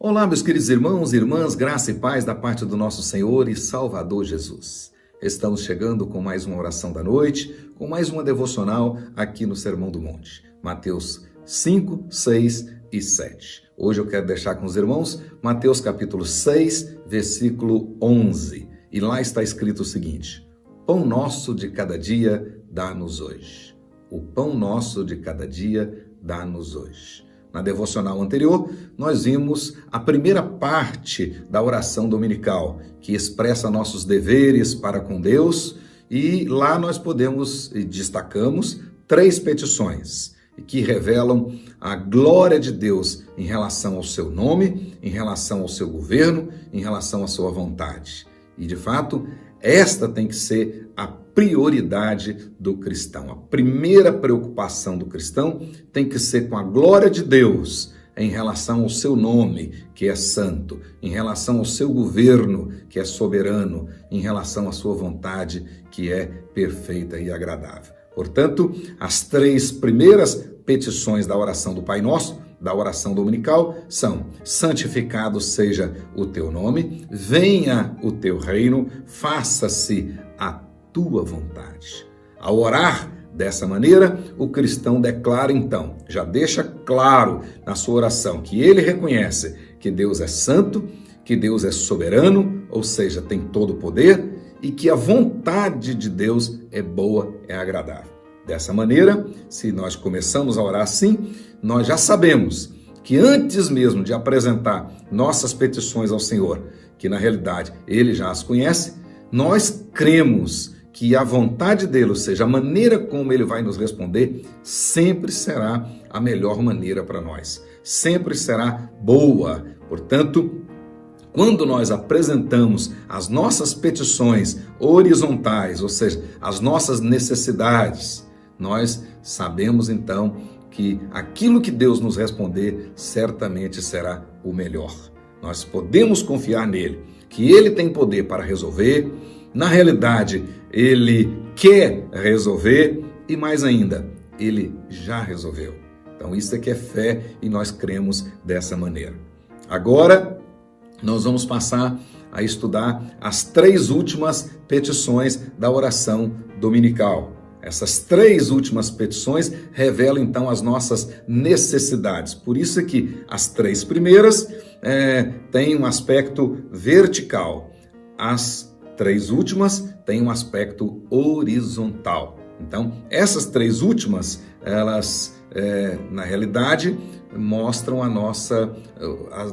Olá, meus queridos irmãos e irmãs, graça e paz da parte do nosso Senhor e Salvador Jesus. Estamos chegando com mais uma oração da noite, com mais uma devocional aqui no Sermão do Monte. Mateus 5, 6 e 7. Hoje eu quero deixar com os irmãos Mateus capítulo 6, versículo 11. E lá está escrito o seguinte: Pão nosso de cada dia dá-nos hoje. O pão nosso de cada dia dá-nos hoje. Na devocional anterior, nós vimos a primeira parte da oração dominical, que expressa nossos deveres para com Deus, e lá nós podemos e destacamos 3 petições que revelam a glória de Deus em relação ao seu nome, em relação ao seu governo, em relação à sua vontade. E de fato, esta tem que ser a prioridade do cristão. A primeira preocupação do cristão tem que ser com a glória de Deus em relação ao seu nome, que é santo, em relação ao seu governo, que é soberano, em relação à sua vontade, que é perfeita e agradável. Portanto, as 3 primeiras petições da oração do Pai Nosso, da oração dominical, são: santificado seja o teu nome, venha o teu reino, faça-se a tua vontade. Ao orar dessa maneira, o cristão declara então, já deixa claro na sua oração que ele reconhece que Deus é santo, que Deus é soberano, ou seja, tem todo o poder, e que a vontade de Deus é boa, é agradável. Dessa maneira, se nós começamos a orar assim, nós já sabemos que antes mesmo de apresentar nossas petições ao Senhor, que na realidade Ele já as conhece, nós cremos que a vontade dele, ou seja, a maneira como ele vai nos responder, sempre será a melhor maneira para nós. Sempre será boa. Portanto, quando nós apresentamos as nossas petições horizontais, ou seja, as nossas necessidades, nós sabemos então que aquilo que Deus nos responder certamente será o melhor. Nós podemos confiar nele, que ele tem poder para resolver. Na realidade, ele quer resolver e mais ainda, ele já resolveu. Então isso é que é fé e nós cremos dessa maneira. Agora, nós vamos passar a estudar as 3 últimas petições da oração dominical. Essas 3 últimas petições revelam então as nossas necessidades. Por isso é que as 3 primeiras têm um aspecto vertical. As 3 últimas têm um aspecto horizontal. Então, essas 3 últimas, elas, na realidade, mostram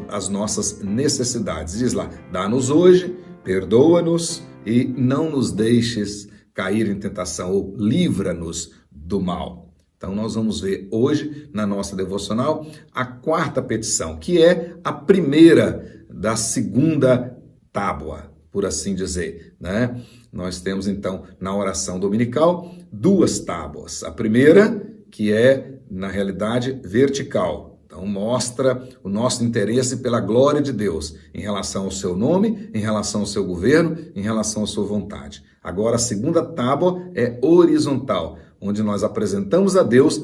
as nossas necessidades. Diz lá: dá-nos hoje, perdoa-nos e não nos deixes cair em tentação, ou livra-nos do mal. Então, nós vamos ver hoje, na nossa devocional, a 4ª petição, que é a primeira da 2ª tábua, por assim dizer, né? Nós temos então na oração dominical 2 tábuas. A primeira, que é na realidade vertical, então mostra o nosso interesse pela glória de Deus em relação ao seu nome, em relação ao seu governo, em relação à sua vontade. Agora a 2ª tábua é horizontal, onde nós apresentamos a Deus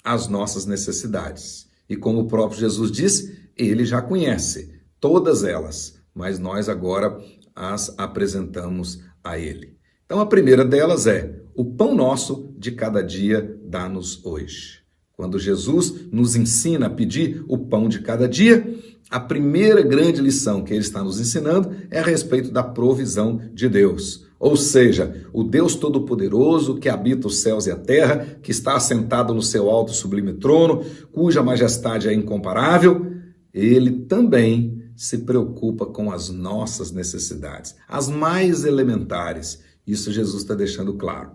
as nossas necessidades. E como o próprio Jesus disse, ele já conhece todas elas, mas nós agora as apresentamos a ele. Então a primeira delas é: o pão nosso de cada dia dá-nos hoje. Quando Jesus nos ensina a pedir o pão de cada dia, a primeira grande lição que ele está nos ensinando é a respeito da provisão de Deus. Ou seja, o Deus Todo-Poderoso que habita os céus e a terra, que está assentado no seu alto e sublime trono, cuja majestade é incomparável, ele também se preocupa com as nossas necessidades, as mais elementares. Isso Jesus está deixando claro.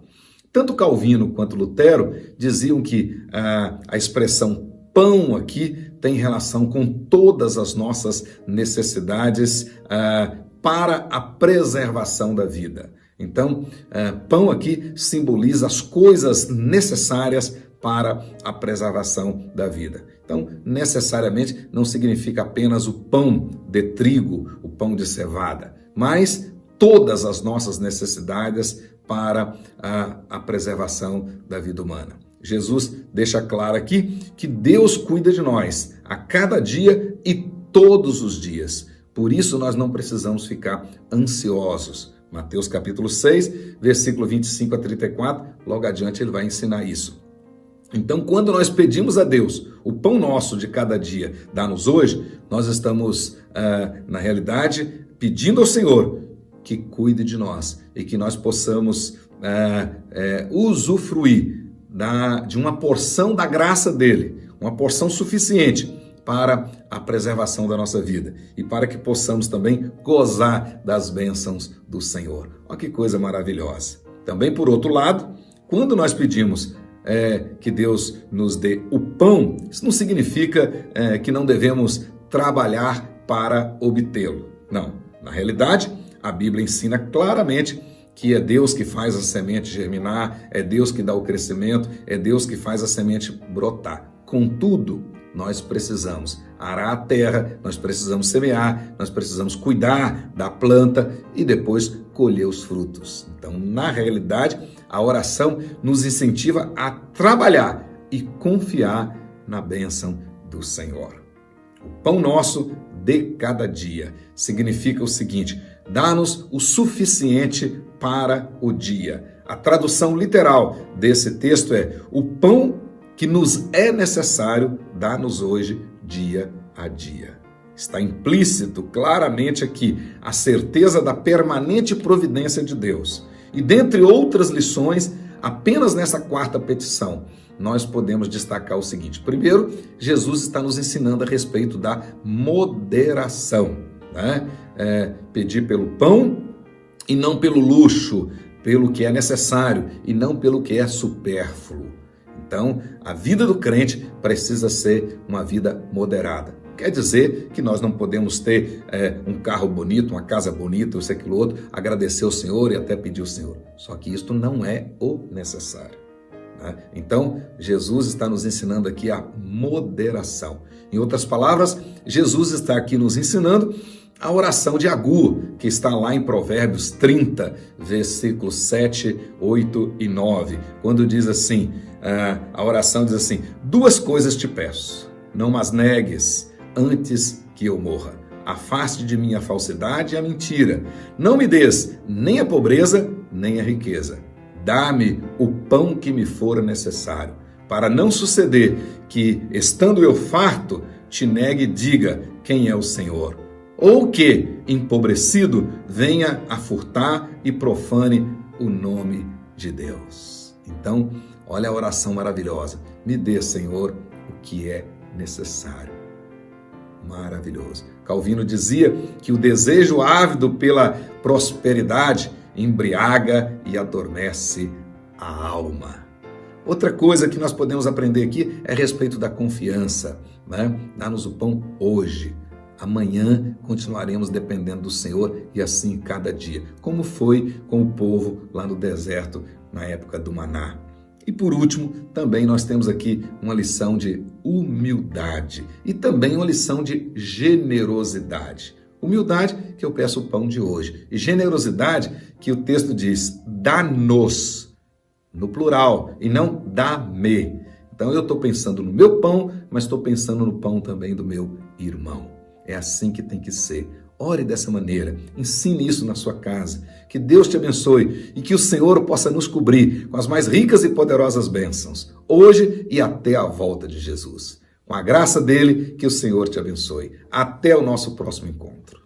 Tanto Calvino quanto Lutero diziam que a expressão pão aqui tem relação com todas as nossas necessidades para a preservação da vida. Então, pão aqui simboliza as coisas necessárias para a preservação da vida. Então, necessariamente não significa apenas o pão de trigo, o pão de cevada, mas todas as nossas necessidades para a preservação da vida humana. Jesus deixa claro aqui que Deus cuida de nós a cada dia e todos os dias. Por isso nós não precisamos ficar ansiosos. Mateus capítulo 6, versículo 25 a 34, logo adiante ele vai ensinar isso. Então, quando nós pedimos a Deus o pão nosso de cada dia, dá-nos hoje, nós estamos, na realidade, pedindo ao Senhor que cuide de nós e que nós possamos usufruir de uma porção da graça dele, uma porção suficiente para a preservação da nossa vida e para que possamos também gozar das bênçãos do Senhor. Olha que coisa maravilhosa. Também, por outro lado, quando nós pedimos que Deus nos dê o pão, isso não significa que não devemos trabalhar para obtê-lo. Não, na realidade, a Bíblia ensina claramente que é Deus que faz a semente germinar, é Deus que dá o crescimento, é Deus que faz a semente brotar. Contudo, nós precisamos arar a terra, nós precisamos semear, nós precisamos cuidar da planta e depois colher os frutos. Então, na realidade, a oração nos incentiva a trabalhar e confiar na bênção do Senhor. O pão nosso de cada dia significa o seguinte: dá-nos o suficiente para o dia. A tradução literal desse texto é: o pão que nos é necessário, dá-nos hoje, dia a dia. Está implícito claramente aqui a certeza da permanente providência de Deus. E dentre outras lições, apenas nessa quarta petição, nós podemos destacar o seguinte. Primeiro, Jesus está nos ensinando a respeito da moderação, né? Pedir pelo pão e não pelo luxo, pelo que é necessário e não pelo que é supérfluo. Então, a vida do crente precisa ser uma vida moderada. Quer dizer que nós não podemos ter um carro bonito, uma casa bonita, isso, aquilo, outro, agradecer ao Senhor e até pedir ao Senhor. Só que isto não é o necessário, né? Então, Jesus está nos ensinando aqui a moderação. Em outras palavras, Jesus está aqui nos ensinando a oração de Agur, que está lá em Provérbios 30, versículos 7, 8 e 9, quando diz assim, a oração diz assim: duas coisas te peço, não as negues antes que eu morra. Afaste de mim a falsidade e a mentira. Não me des nem a pobreza, nem a riqueza. Dá-me o pão que me for necessário, para não suceder que, estando eu farto, te negue e diga quem é o Senhor. Ou que, empobrecido, venha a furtar e profane o nome de Deus. Então, olha a oração maravilhosa. Me dê, Senhor, o que é necessário. Maravilhoso. Calvino dizia que o desejo ávido pela prosperidade embriaga e adormece a alma. Outra coisa que nós podemos aprender aqui é a respeito da confiança, né? Dá-nos o pão hoje. Amanhã continuaremos dependendo do Senhor e assim cada dia, como foi com o povo lá no deserto na época do maná. E por último, também nós temos aqui uma lição de humildade e também uma lição de generosidade. Humildade, que eu peço o pão de hoje, e generosidade, que o texto diz, dá-nos, no plural, e não dá-me. Então eu estou pensando no meu pão, mas estou pensando no pão também do meu irmão. É assim que tem que ser. Ore dessa maneira, ensine isso na sua casa. Que Deus te abençoe e que o Senhor possa nos cobrir com as mais ricas e poderosas bênçãos, hoje e até a volta de Jesus. Com a graça dele, que o Senhor te abençoe. Até o nosso próximo encontro.